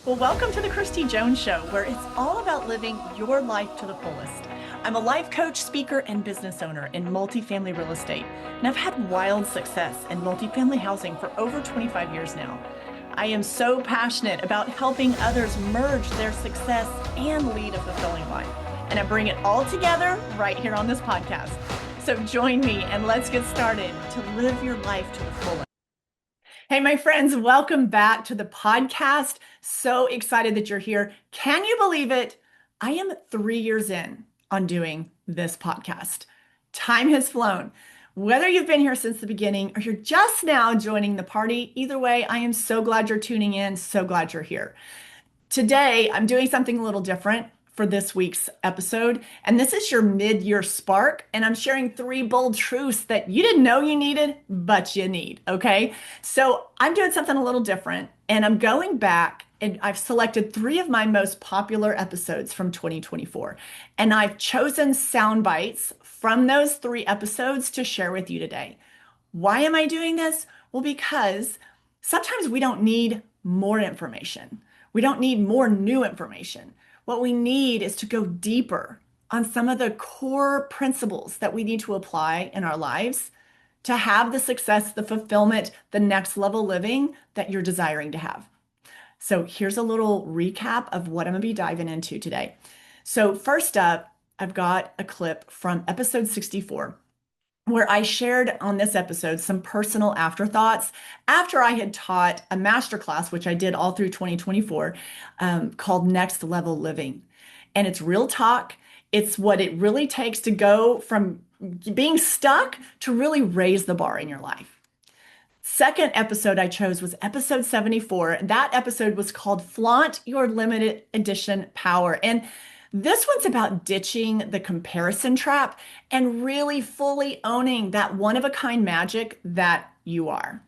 Well, welcome to the Christy Jones Show, where it's all about living your life to the fullest. I'm a life coach, speaker, and business owner in multifamily real estate, and I've had wild success in multifamily housing for over 25 years now. I am so passionate about helping others merge their success and lead a fulfilling life, and I bring it all together right here on this podcast. So join me and let's get started to live your life to the fullest. Hey, my friends, welcome back to the podcast. So excited that you're here. Can you believe it? I am 3 years in on doing this podcast. Time has flown. Whether you've been here since the beginning or you're just now joining the party, either way, I am so glad you're tuning in. So glad you're here. Today, I'm doing something a little different for this week's episode, and this is your mid-year spark, and I'm sharing 3 bold truths that you didn't know you needed, but you need, okay? So I'm doing something a little different, and I'm going back, and I've selected 3 of my most popular episodes from 2024, and I've chosen sound bites from those 3 episodes to share with you today. Why am I doing this? Well, because sometimes we don't need more information. We don't need more new information. What we need is to go deeper on some of the core principles that we need to apply in our lives to have the success, the fulfillment, the next level living that you're desiring to have. So here's a little recap of what I'm going to be diving into today. So first up, I've got a clip from episode 64, where I shared on this episode some personal afterthoughts after I had taught a masterclass, which I did all through 2024, called Next Level Living. And it's real talk. It's what it really takes to go from being stuck to really raise the bar in your life. Second episode I chose was episode 74. That episode was called Flaunt Your Limited Edition Power. And this one's about ditching the comparison trap and really fully owning that one-of-a-kind magic that you are.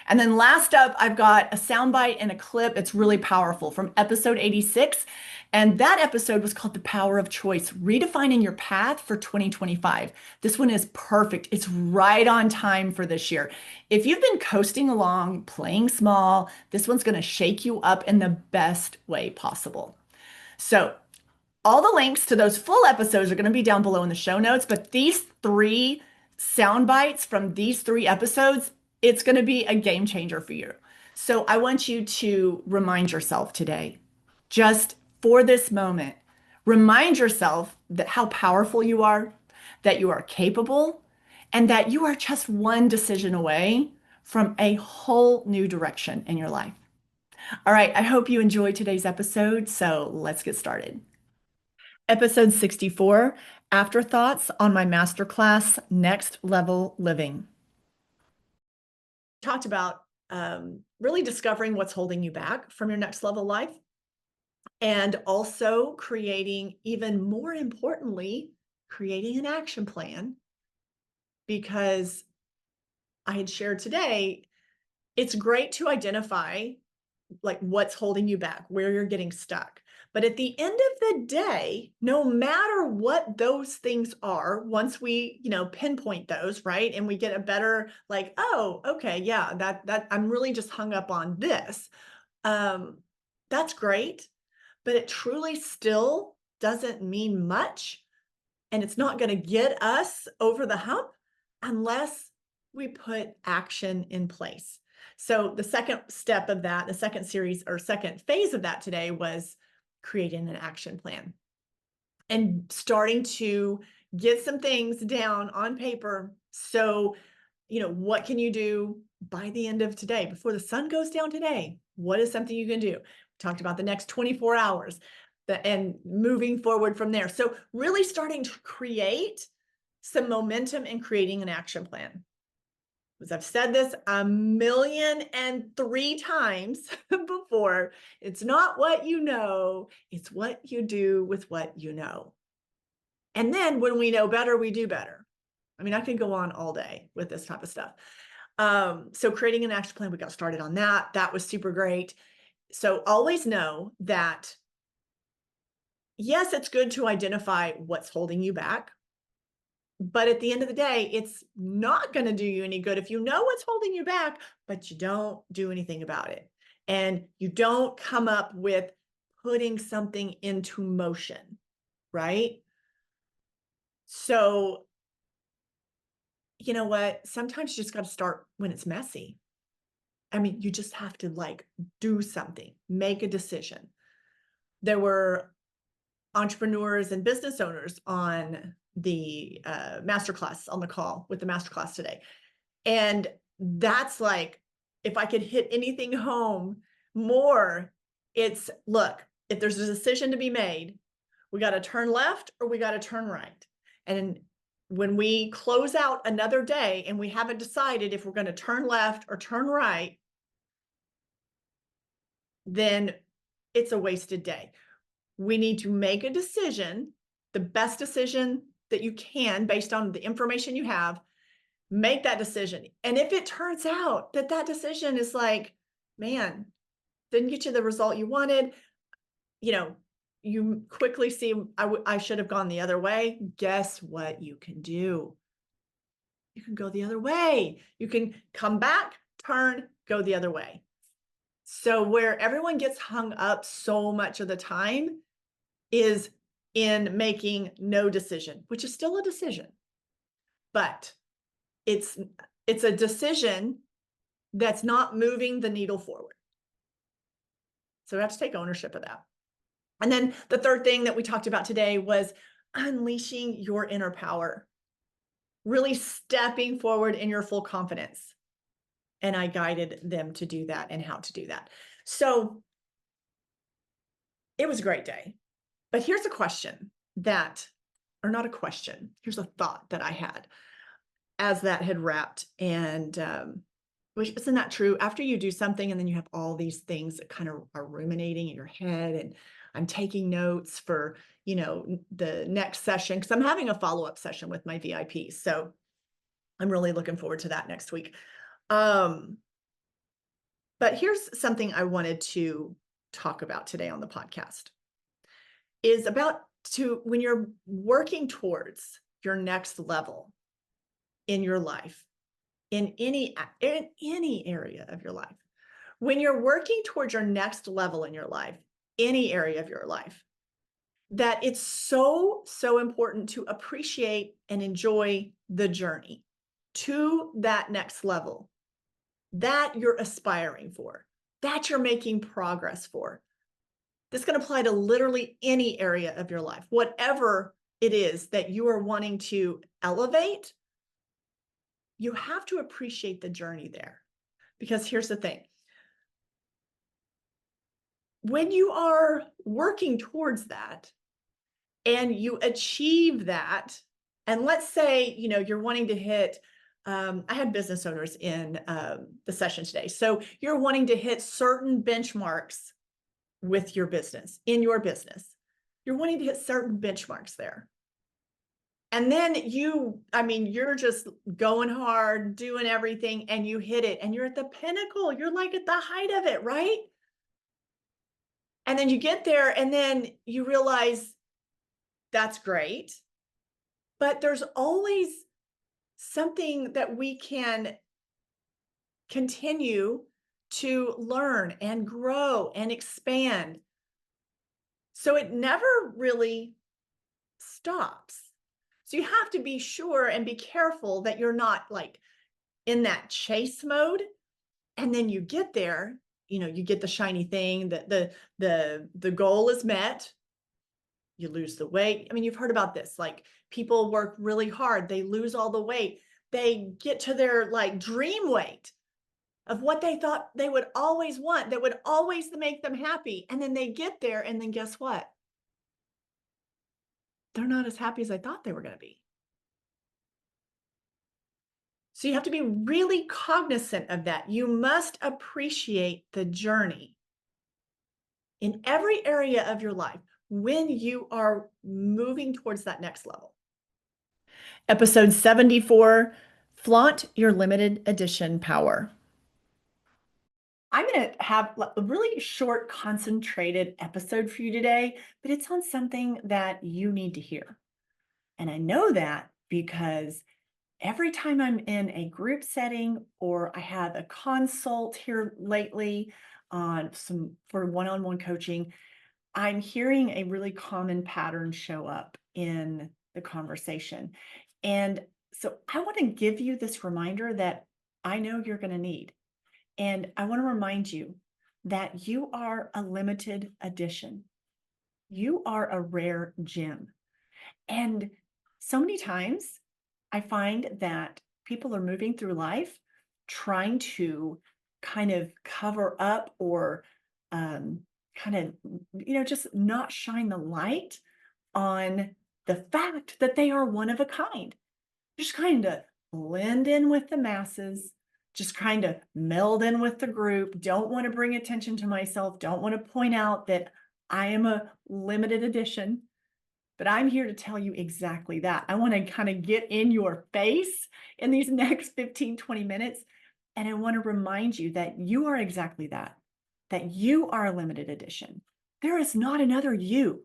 And then last up, I've got a soundbite and a clip. It's really powerful from episode 86. And that episode was called The Power of Choice, Redefining Your Path for 2025. This one is perfect. It's right on time for this year. If you've been coasting along, playing small, this one's going to shake you up in the best way possible. So all the links to those full episodes are going to be down below in the show notes, but these 3 sound bites from these 3 episodes, it's going to be a game changer for you. So I want you to remind yourself today, just for this moment, remind yourself that how powerful you are, that you are capable, and that you are just one decision away from a whole new direction in your life. All right, I hope you enjoyed today's episode, so let's get started. Episode 64, Afterthoughts on my Masterclass, Next Level Living. Talked about really discovering what's holding you back from your next level life, and also creating, even more importantly, creating an action plan, because I had shared today, it's great to identify like what's holding you back, where you're getting stuck. But at the end of the day, no matter what those things are, once we, pinpoint those, right? And we get a better like, oh, okay, yeah, that I'm really just hung up on this. That's great, but it truly still doesn't mean much. And it's not going to get us over the hump unless we put action in place. So the second step of that, the second series or second phase of that today was creating an action plan and starting to get some things down on paper. So, what can you do by the end of today, before the sun goes down today? What is something you can do? We talked about the next 24 hours and moving forward from there. So really starting to create some momentum and creating an action plan. As I've said this 1,000,003 times before, it's not what you know, it's what you do with what you know. And then when we know better, we do better. I mean, I could go on all day with this type of stuff. So creating an action plan, we got started on that. That was super great. So always know that, yes, it's good to identify what's holding you back. But at the end of the day, it's not going to do you any good if you know what's holding you back, but you don't do anything about it. and you don't come up with putting something into motion, right? So, you know what? Sometimes you just got to start when it's messy. I mean, you just have to like do something, make a decision. There were entrepreneurs and business owners on the masterclass, on the call with the masterclass today. And that's like, if I could hit anything home more, it's look, if there's a decision to be made, we got to turn left or we got to turn right. And when we close out another day and we haven't decided if we're going to turn left or turn right, then it's a wasted day. We need to make a decision, the best decision that you can based on the information you have. Make that decision. And if it turns out that that decision is like, man, didn't get you the result you wanted, you know, you quickly see, I should have gone the other way. Guess what you can do? You can go the other way. You can come back, turn, go the other way. So where everyone gets hung up so much of the time is in making no decision, which is still a decision. But it's a decision that's not moving the needle forward. So we have to take ownership of that. And then the third thing that we talked about today was unleashing your inner power, really stepping forward in your full confidence. And I guided them to do that and how to do that. So it was a great day. But here's a question that, or not a question, here's a thought that I had as that had wrapped. And which isn't that true? After you do something and then you have all these things that kind of are ruminating in your head, and I'm taking notes for, you know, the next session, because I'm having a follow-up session with my VIPs. So I'm really looking forward to that next week. But here's something I wanted to talk about today on the podcast is about when you're working towards your next level in your life, in any area of your life, when you're working towards your next level in your life, any area of your life, that it's so important to appreciate and enjoy the journey to that next level that you're aspiring for, that you're making progress for. This can apply to literally any area of your life, whatever it is that you are wanting to elevate. You have to appreciate the journey there, because here's the thing. When you are working towards that and you achieve that, and let's say, you know, you're wanting to hit, I had business owners in the session today. So you're wanting to hit certain benchmarks with your business, in your business. You're wanting to hit certain benchmarks there. And then you're just going hard, doing everything, and you hit it, and you're at the pinnacle. You're like at the height of it, right? And then you get there, and then you realize that's great, but there's always something that we can continue to learn and grow and expand. So it never really stops. So you have to be sure and be careful that you're not like in that chase mode. And then you get there, you know, you get the shiny thing, that the goal is met. You lose the weight. I mean, you've heard about this, like people work really hard, they lose all the weight, they get to their like dream weight of what they thought they would always want, that would always make them happy. And then they get there, and then guess what? They're not as happy as I thought they were going to be. So you have to be really cognizant of that. You must appreciate the journey in every area of your life when you are moving towards that next level. Episode 74, Flaunt Your Limited Edition Power. I'm going to have a really short, concentrated episode for you today, but it's on something that you need to hear. And I know that because every time I'm in a group setting or I have a consult here lately, for one-on-one coaching, I'm hearing a really common pattern show up in the conversation. And so I want to give you this reminder that I know you're going to need. And I want to remind you that you are a limited edition. You are a rare gem. And so many times I find that people are moving through life trying to kind of cover up or kind of, just not shine the light on the fact that they are one of a kind. Just kind of blend in with the masses, just kind of meld in with the group, don't want to bring attention to myself, don't want to point out that I am a limited edition. But I'm here to tell you exactly that. I want to kind of get in your face in these next 15, 20 minutes. And I want to remind you that you are exactly that you are a limited edition. There is not another you.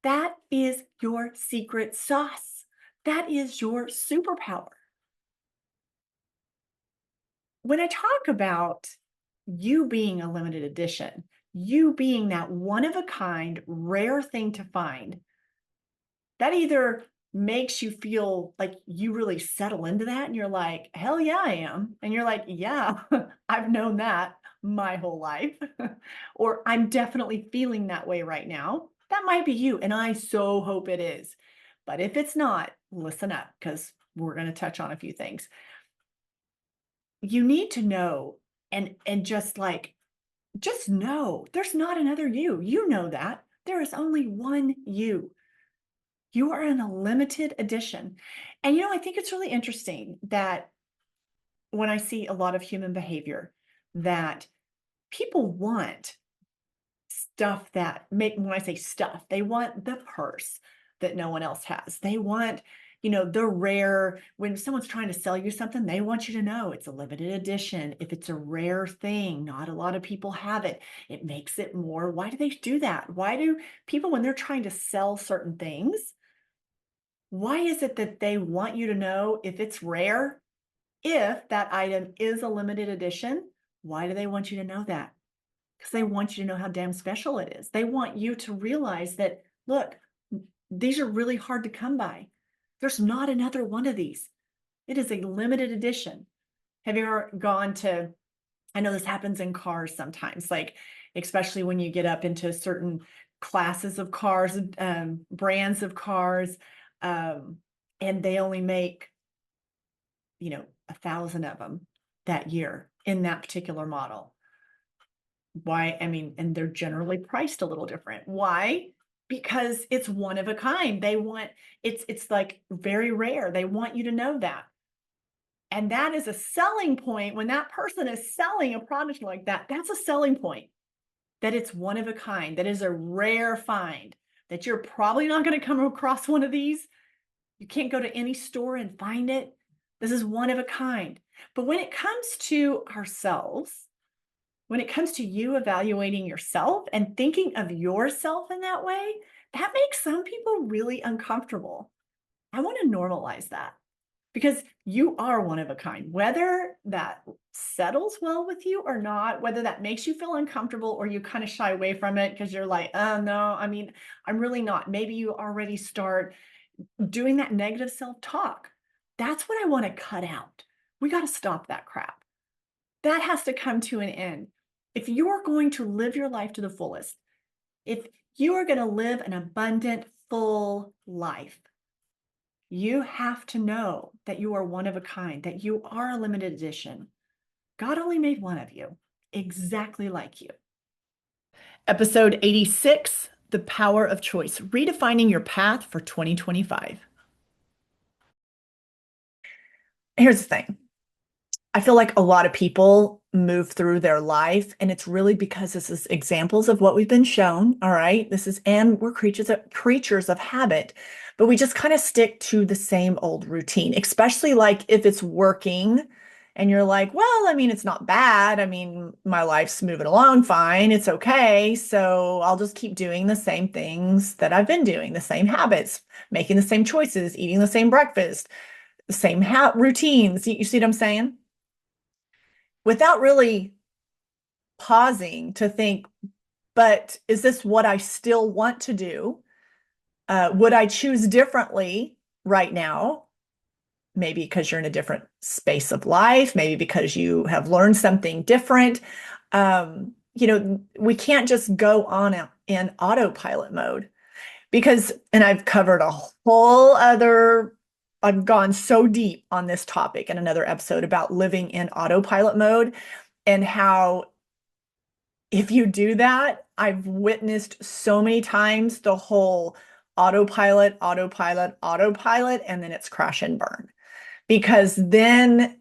That is your secret sauce. That is your superpower. When I talk about you being a limited edition, you being that one of a kind, rare thing to find, that either makes you feel like you really settle into that and you're like, hell yeah, I am. And you're like, yeah, I've known that my whole life. Or I'm definitely feeling that way right now. That might be you. And I so hope it is. But if it's not, listen up because we're going to touch on a few things. You need to know and just know there's not another you. You know that. There is only one you. You are in a limited edition. And I think it's really interesting that when I see a lot of human behavior, that people want stuff when I say stuff, they want the purse that no one else has. They want, the rare, when someone's trying to sell you something, they want you to know it's a limited edition. If it's a rare thing, not a lot of people have it. It makes it more. Why do they do that? Why do people, when they're trying to sell certain things, why is it that they want you to know if it's rare, if that item is a limited edition? Why do they want you to know that? Because they want you to know how damn special it is. They want you to realize that, look, these are really hard to come by. There's not another one of these. It is a limited edition. Have you ever gone to, I know this happens in cars sometimes, like especially when you get up into certain classes of cars, brands of cars, and they only make, 1,000 of them that year in that particular model. Why? I mean, and they're generally priced a little different. Why? Because it's one of a kind. It's like very rare. They want you to know that. And that is a selling point. When that person is selling a product like that, that's a selling point. That it's one of a kind, that is a rare find, that you're probably not going to come across one of these. You can't go to any store and find it. This is one of a kind. But when it comes to ourselves, when it comes to you evaluating yourself and thinking of yourself in that way, that makes some people really uncomfortable. I want to normalize that because you are one of a kind, whether that settles well with you or not, whether that makes you feel uncomfortable or you kind of shy away from it because you're like, oh, no, I mean, I'm really not. Maybe you already start doing that negative self-talk. That's what I want to cut out. We got to stop that crap. That has to come to an end. If you are going to live your life to the fullest, if you are going to live an abundant, full life, you have to know that you are one of a kind, that you are a limited edition. God only made one of you, exactly like you. Episode 86, The Power of Choice, Redefining Your Path for 2025. Here's the thing. I feel like a lot of people move through their life, and it's really because this is examples of what we've been shown. All right. And we're creatures of habit, but we just kind of stick to the same old routine, especially like if it's working and you're like, well, I mean, it's not bad. I mean, my life's moving along fine. It's okay. So I'll just keep doing the same things that I've been doing, the same habits, making the same choices, eating the same breakfast, the same routines. You see what I'm saying? Without really pausing to think, but is this what I still want to do? Would I choose differently right now? Maybe because you're in a different space of life, maybe because you have learned something different. We can't just go on in autopilot mode because, and I've covered a whole other, I've gone so deep on this topic in another episode about living in autopilot mode and how if you do that, I've witnessed so many times the whole autopilot, autopilot, autopilot, and then it's crash and burn. Because then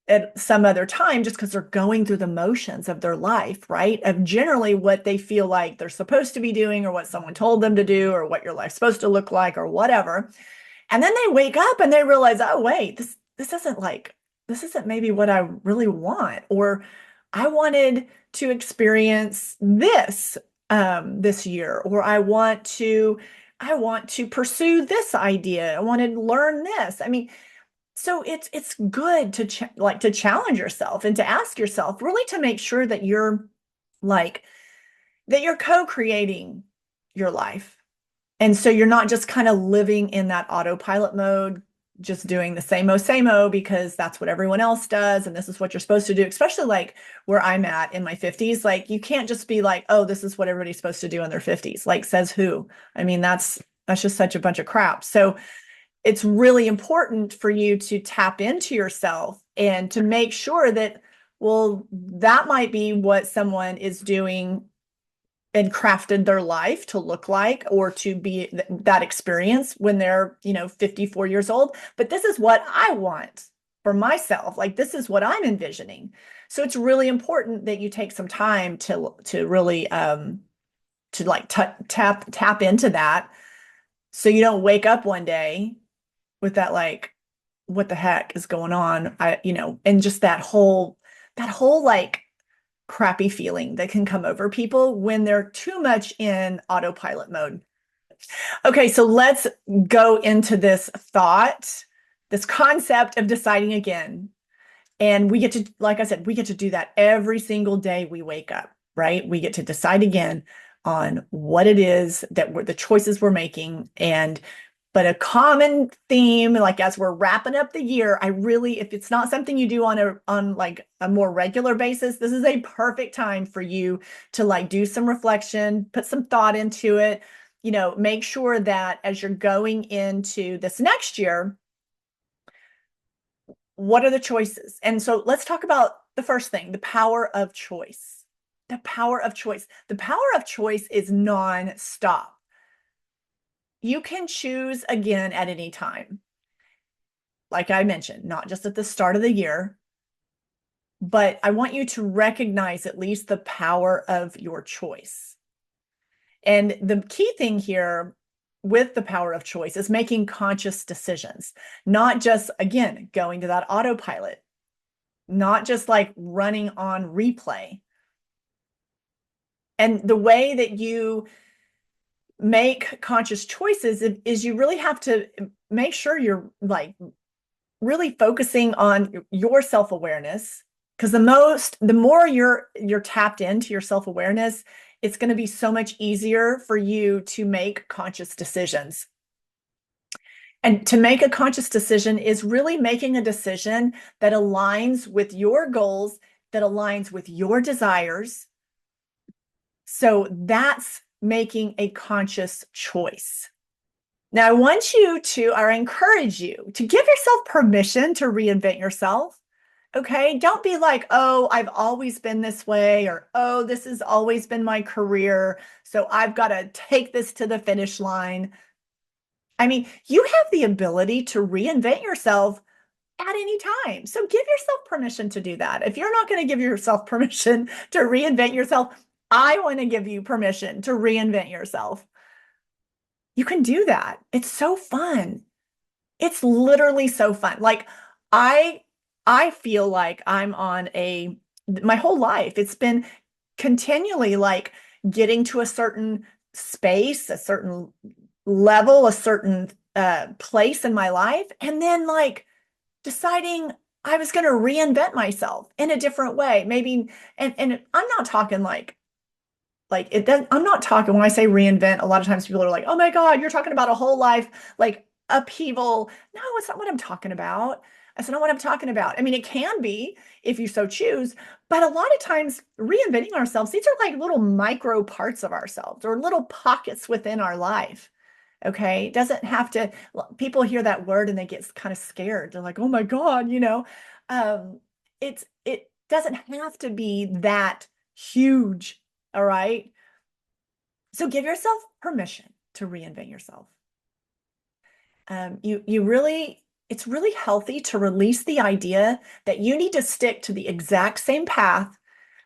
at some other time, just because they're going through the motions of their life, right? Of generally what they feel like they're supposed to be doing or what someone told them to do or what your life's supposed to look like or whatever. And then they wake up and they realize, oh, wait, this isn't maybe what I really want. Or I wanted to experience this this year, or I want to pursue this idea. I want to learn this. I mean, so it's good to to challenge yourself and to ask yourself really to make sure that like you're co-creating your life. And so you're not just kind of living in that autopilot mode, just doing the same o because that's what everyone else does and this is what you're supposed to do, especially like where I'm at in my 50s. Like you can't just be like, oh, this is what everybody's supposed to do in their 50s. Like says who? I mean, that's just such a bunch of crap. So it's really important for you to tap into yourself and to make sure that, well, that might be what someone is doing and crafted their life to look like or to be that experience when they're, 54 years old. But this is what I want for myself. Like this is what I'm envisioning. So it's really important that you take some time to really to like tap into that so you don't wake up one day with that like what the heck is going on, and just that whole like crappy feeling that can come over people when they're too much in autopilot mode. Okay, so let's go into this concept of deciding again. And we get to, like I said, we get to do that every single day we wake up, right? We get to decide again on what it is that the choices we're making. But a common theme, like as we're wrapping up the year, if it's not something you do on like a more regular basis, this is a perfect time for you to like do some reflection, put some thought into it, make sure that as you're going into this next year, what are the choices? And so let's talk about the first thing, the power of choice. The power of choice. The power of choice is nonstop. You can choose again at any time. Like I mentioned, not just at the start of the year, but I want you to recognize at least the power of your choice. And the key thing here with the power of choice is making conscious decisions, not just, again, going to that autopilot, not just like running on replay. And the way that you make conscious choices is you really have to make sure you're like really focusing on your self-awareness, because the more you're tapped into your self-awareness, it's going to be so much easier for you to make conscious decisions. And to make a conscious decision is really making a decision that aligns with your goals, that aligns with your desires. So that's making a conscious choice. Now, I want you to, or encourage you to give yourself permission to reinvent yourself. Okay. Don't be like, oh, I've always been this way, or oh, this has always been my career, so I've got to take this to the finish line. I mean, you have the ability to reinvent yourself at any time. So give yourself permission to do that. If you're not going to give yourself permission to reinvent yourself, I want to give you permission to reinvent yourself. You can do that. It's so fun. It's literally so fun. Like I feel like I'm on my whole life, it's been continually like getting to a certain space, a certain level, a certain place in my life, and then like deciding I was going to reinvent myself in a different way. Maybe, and I'm not talking like it doesn't, I'm not talking when I say reinvent, a lot of times people are like, oh my God, you're talking about a whole life like upheaval. No, it's not what I'm talking about. That's not what I'm talking about. I mean, it can be if you so choose, but a lot of times reinventing ourselves, these are like little micro parts of ourselves or little pockets within our life. Okay. It doesn't have to, people hear that word and they get kind of scared. They're like, oh my God, um, it doesn't have to be that huge. All right. So give yourself permission to reinvent yourself. It's really healthy to release the idea that you need to stick to the exact same path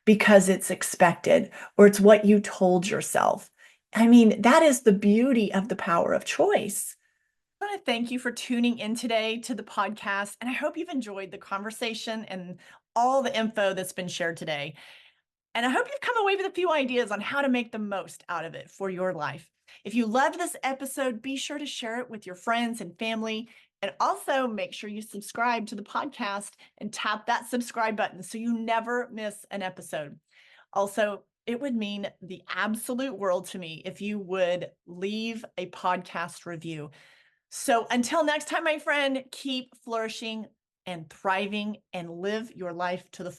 because it's expected or it's what you told yourself. I mean, that is the beauty of the power of choice. I want to thank you for tuning in today to the podcast, and I hope you've enjoyed the conversation and all the info that's been shared today. And I hope you've come away with a few ideas on how to make the most out of it for your life. If you loved this episode, be sure to share it with your friends and family. And also make sure you subscribe to the podcast and tap that subscribe button so you never miss an episode. Also, it would mean the absolute world to me if you would leave a podcast review. So until next time, my friend, keep flourishing and thriving and live your life to the